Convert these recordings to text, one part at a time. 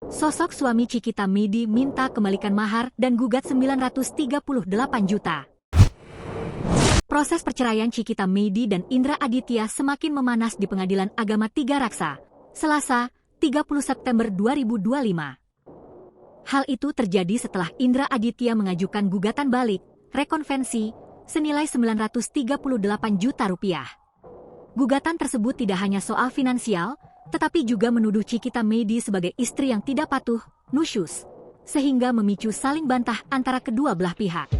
Sosok suami Cikita Meidi minta kembalikan mahar dan gugat 938 juta. Proses perceraian Cikita Meidi dan Indra Aditya semakin memanas di Pengadilan Agama Tiga Raksa, Selasa, 30 September 2025. Hal itu terjadi setelah Indra Aditya mengajukan gugatan balik, rekonvensi, senilai 938 juta rupiah. Gugatan tersebut tidak hanya soal finansial, tetapi juga menuduh Cikita Meidi sebagai istri yang tidak patuh, nusyus, sehingga memicu saling bantah antara kedua belah pihak.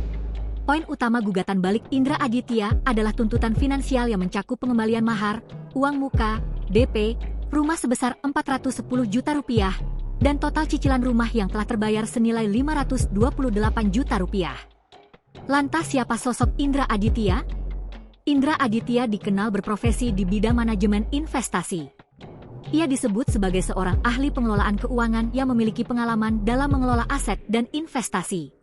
Poin utama gugatan balik Indra Aditya adalah tuntutan finansial yang mencakup pengembalian mahar, uang muka, DP, rumah sebesar 410 juta rupiah, dan total cicilan rumah yang telah terbayar senilai 528 juta rupiah. Lantas siapa sosok Indra Aditya? Indra Aditya dikenal berprofesi di bidang manajemen investasi. Ia disebut sebagai seorang ahli pengelolaan keuangan yang memiliki pengalaman dalam mengelola aset dan investasi.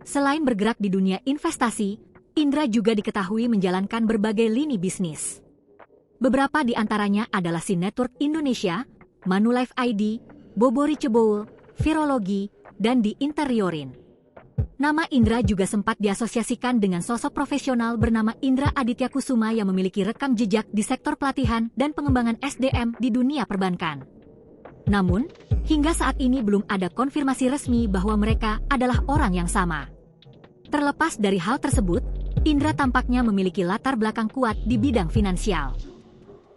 Selain bergerak di dunia investasi, Indra juga diketahui menjalankan berbagai lini bisnis. Beberapa di antaranya adalah Sin Network Indonesia, Manulife ID, Bobori Ceboul, Virologi, dan di Interiorin. Nama Indra juga sempat diasosiasikan dengan sosok profesional bernama Indra Aditya Kusuma yang memiliki rekam jejak di sektor pelatihan dan pengembangan SDM di dunia perbankan. Namun, hingga saat ini belum ada konfirmasi resmi bahwa mereka adalah orang yang sama. Terlepas dari hal tersebut, Indra tampaknya memiliki latar belakang kuat di bidang finansial.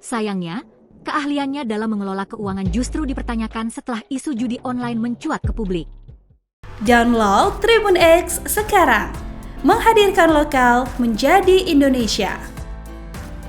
Sayangnya, keahliannya dalam mengelola keuangan justru dipertanyakan setelah isu judi online mencuat ke publik. Download Tribun X sekarang, menghadirkan lokal menjadi Indonesia.